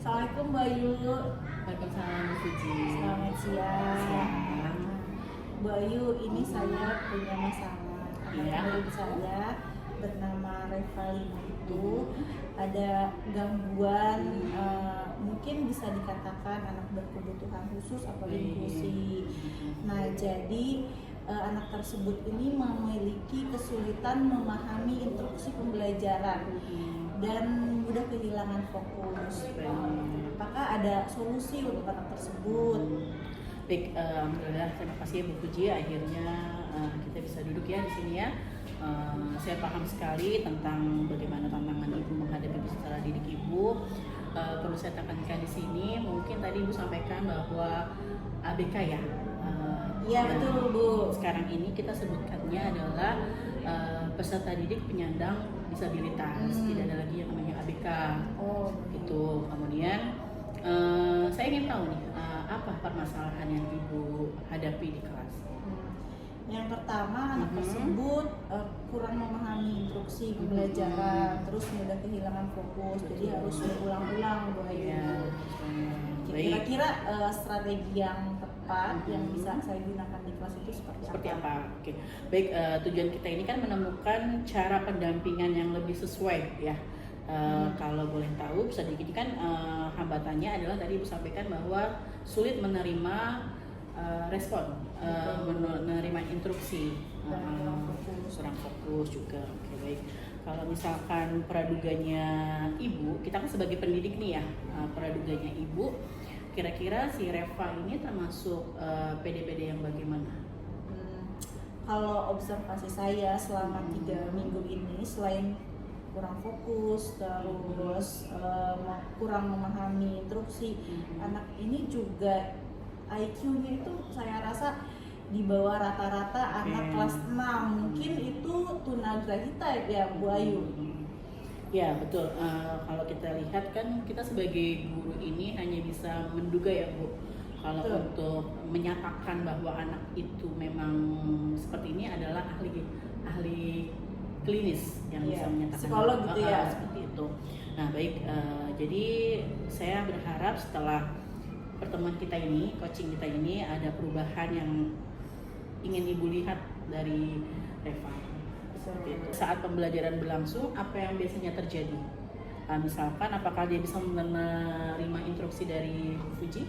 Assalamualaikum Mbak Ayu. Waalaikumsalam Bu Fuji. Selamat siang. Siang. Mbak Ayu, ini saya punya masalah. Iya. Anak saya bernama Revalina itu ada gangguan, mungkin bisa dikatakan anak berkebutuhan khusus atau inklusi. Nah, jadi anak tersebut ini memiliki kesulitan memahami instruksi pembelajaran dan mudah kehilangan fokus. Apakah ada solusi untuk anak tersebut? Baik, alhamdulillah, terima kasih ya Bu Puji. Akhirnya kita bisa duduk ya di sini ya. Saya paham sekali tentang bagaimana tantangan ibu menghadapi peserta didik ibu. Perlu saya tekankan di sini, mungkin tadi Ibu sampaikan bahwa ABK ya. Iya betul Bu. Sekarang ini kita sebutkannya adalah peserta didik penyandang disabilitas. Tidak ada lagi yang namanya ABK. Oh, Itu. Kemudian saya ingin tahu nih, apa permasalahan yang Ibu hadapi di kelas? Yang pertama, anak tersebut kurang memahami instruksi pembelajaran, terus mudah kehilangan fokus, jadi harus berulang-ulang Bu Ayu. Kira-kira strategi yang tepat yang bisa saya gunakan di kelas itu seperti apa? Oke, baik. Tujuan kita ini kan menemukan cara pendampingan yang lebih sesuai ya. Kalau boleh tahu, bisa dikit kan hambatannya adalah tadi Ibu sampaikan bahwa sulit menerima respon, menerima instruksi, kurang fokus juga. Oke, baik. Kalau misalkan praduganya Ibu, kita kan sebagai pendidik nih ya, praduganya Ibu, kira-kira si Reva ini termasuk PD-PD yang bagaimana? Kalau observasi saya selama 3 minggu ini, selain kurang fokus, terus kurang memahami instruksi, anak ini juga IQ-nya itu saya rasa di bawah rata-rata anak kelas 6. Mungkin itu tunagrahita ya Bu Ayu. Ya betul. Kalau kita lihat kan kita sebagai guru ini hanya bisa menduga ya Bu. Kalau untuk menyatakan bahwa anak itu memang seperti ini adalah ahli klinis yang bisa menyatakan psikolog gitu ya. Seperti itu. Nah baik, jadi saya berharap setelah pertemuan kita ini, coaching kita ini, ada perubahan yang ingin Ibu lihat dari Reva. Saat pembelajaran berlangsung, apa yang biasanya terjadi? Misalkan apakah dia bisa menerima instruksi dari Fuji?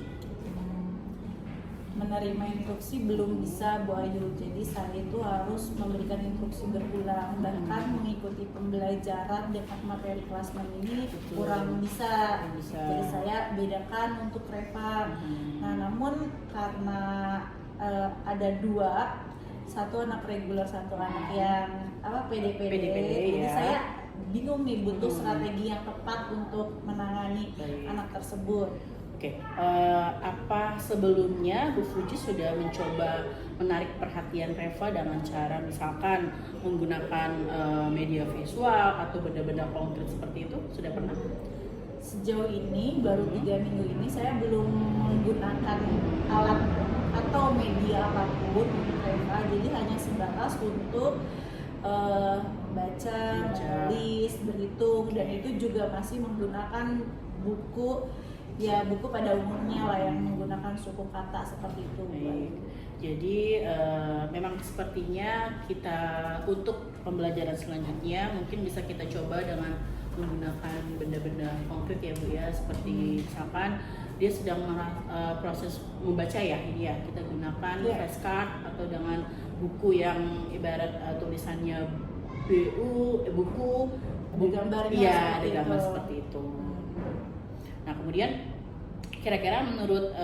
Menerima instruksi belum bisa Bu Ayu, jadi saya itu harus memberikan instruksi berulang, bahkan mengikuti pembelajaran dengan materi kelas 6 ini kurang bisa. Jadi saya bedakan untuk Reva. Nah, namun karena ada dua, satu anak reguler, satu anak yang PD-PD, jadi saya bingung nih butuh strategi yang tepat untuk menangani anak tersebut. Oke, apa sebelumnya Bu Fuji sudah mencoba menarik perhatian Reva dengan cara misalkan menggunakan media visual atau benda-benda konkret seperti itu? Sudah pernah? Sejauh ini baru 3 minggu ini saya belum menggunakan alat atau media apapun untuk Reva, jadi hanya sebatas untuk baca, menulis, berhitung, dan itu juga masih menggunakan buku pada umumnya lah yang menggunakan suku kata seperti itu. Jadi memang sepertinya kita untuk pembelajaran selanjutnya mungkin bisa kita coba dengan menggunakan benda-benda konkret ya Bu ya, seperti misalkan dia sedang proses membaca ya, ini ya kita gunakan flashcard atau dengan buku yang ibarat tulisannya buku gambarnya ada gambar seperti itu. Nah kemudian kira-kira menurut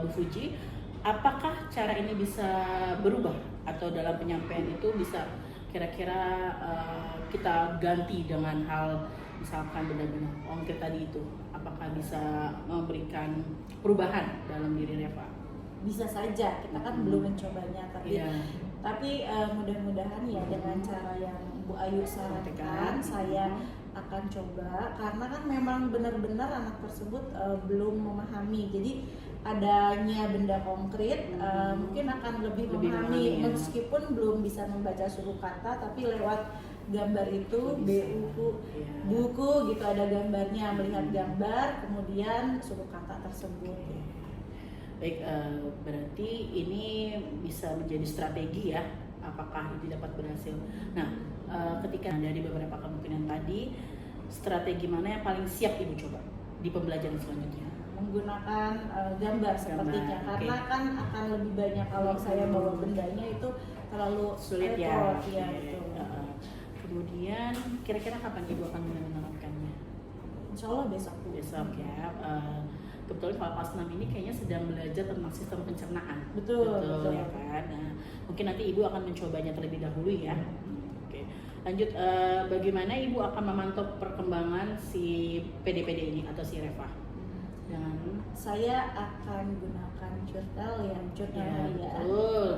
Bu Fuji, apakah cara ini bisa berubah atau dalam penyampaian itu bisa kira-kira kita ganti dengan hal misalkan benda-benda konkret tadi itu, apakah bisa memberikan perubahan dalam diri Reva? Bisa saja, kita kan belum mencobanya, tapi mudah-mudahan ya dengan cara yang Bu Ayu sarankan saya akan coba, karena kan memang benar-benar anak tersebut belum memahami, jadi adanya benda konkret mungkin akan lebih memahami, meskipun belum bisa membaca suku kata, tapi lewat gambar itu buku gitu, ada gambarnya, melihat gambar kemudian suku kata tersebut. Baik, berarti ini bisa menjadi strategi ya, apakah itu dapat berhasil. Nah, ketika dari beberapa kemungkinan tadi, strategi mana yang paling siap Ibu coba di pembelajaran selanjutnya? Menggunakan gambar sepertinya, karena kan akan lebih banyak kalau saya bawa bendanya itu terlalu sulit repot, ya. Betul. Kemudian kira-kira kapan Ibu akan mulai menerapkannya? Insya Allah besok. Besok ya. Kebetulan kalau kelas 6 ini kayaknya sedang belajar tentang sistem pencernaan. Betul. Ya kan. Nah, mungkin nanti Ibu akan mencobanya terlebih dahulu ya. Oke. Lanjut, bagaimana Ibu akan memantau perkembangan si PD-PD ini atau si Reva? Dan saya akan gunakan jurnal ya.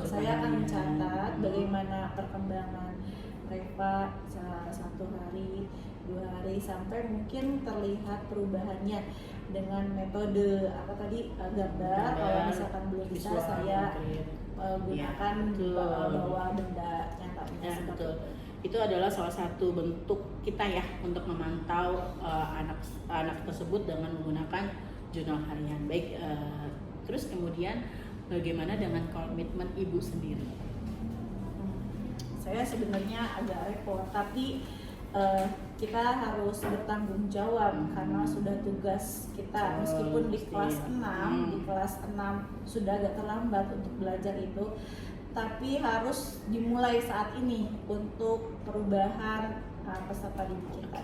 Saya akan harian. mencatat bagaimana perkembangan Reva 1 hari, 2 hari, sampai mungkin terlihat perubahannya dengan metode gambar. Kalau misalkan belum bisa, visual, saya gunakan betul. bawa benda nyatanya. Ya, betul. Itu adalah salah satu bentuk kita ya untuk memantau anak tersebut dengan menggunakan jurnal harian. Baik, terus kemudian bagaimana dengan komitmen Ibu sendiri? Saya sebenarnya agak repot, tapi kita harus bertanggung jawab karena sudah tugas kita. Meskipun di kelas 6 sudah agak terlambat untuk belajar itu, tapi harus dimulai saat ini untuk perubahan peserta didik kita.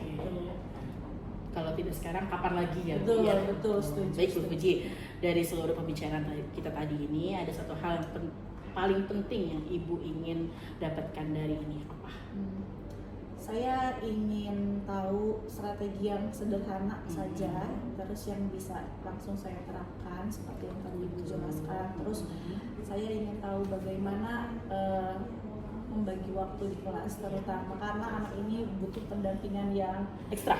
Kalau tidak sekarang, kapan lagi ya? Betul, ya? betul, setuju. Baik Bu Puji, dari seluruh pembicaraan kita tadi ini ada satu hal yang paling penting yang Ibu ingin dapatkan dari ini apa? Saya ingin tahu strategi yang sederhana saja, terus yang bisa langsung saya terapkan seperti yang tadi Ibu jelaskan. Terus saya ingin tahu bagaimana membagi waktu di kelas, terutama karena anak ini butuh pendampingan yang ekstra.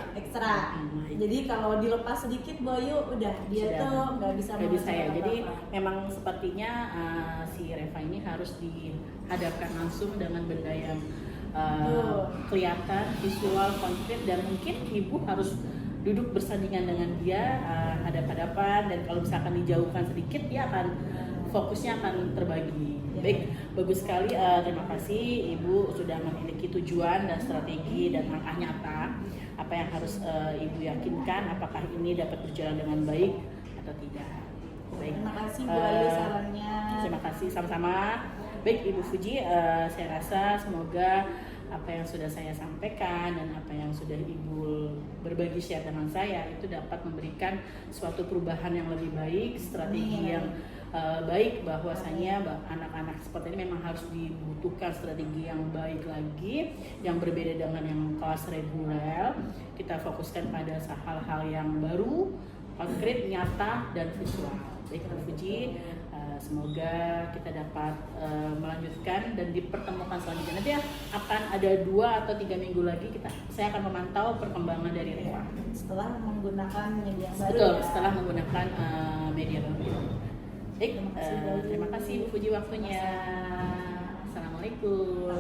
Jadi kalau dilepas sedikit Boyu udah dia tuh nggak bisa ya. Jadi memang sepertinya si Reva ini harus dihadapkan langsung dengan benda yang kelihatan, visual, konkret, dan mungkin Ibu harus duduk bersandingan dengan dia, hadap-hadapan, dan kalau misalkan dijauhkan sedikit dia akan fokusnya akan terbagi. Baik, bagus sekali. Terima kasih Ibu sudah memiliki tujuan dan strategi dan langkah nyata apa yang harus Ibu yakinkan, apakah ini dapat berjalan dengan baik atau tidak. Baik. Terima kasih Bu Ayu sarannya. Terima kasih sama-sama. Baik Ibu Fuji, saya rasa semoga apa yang sudah saya sampaikan dan apa yang sudah Ibu berbagi share dengan saya itu dapat memberikan suatu perubahan yang lebih baik, strategi yang baik, bahwasanya anak-anak seperti ini memang harus dibutuhkan strategi yang baik lagi, yang berbeda dengan yang kelas reguler. Kita fokuskan pada hal-hal yang baru, konkret, nyata, dan visual. Baik Ibu Fuji, semoga kita dapat melanjutkan dan dipertemukan selanjutnya. Nanti akan ada 2 atau 3 minggu lagi saya akan memantau perkembangan dari Reva setelah menggunakan media baru. Betul, setelah menggunakan media baru. Baik, terima kasih Bu Fuji waktunya. Assalamualaikum.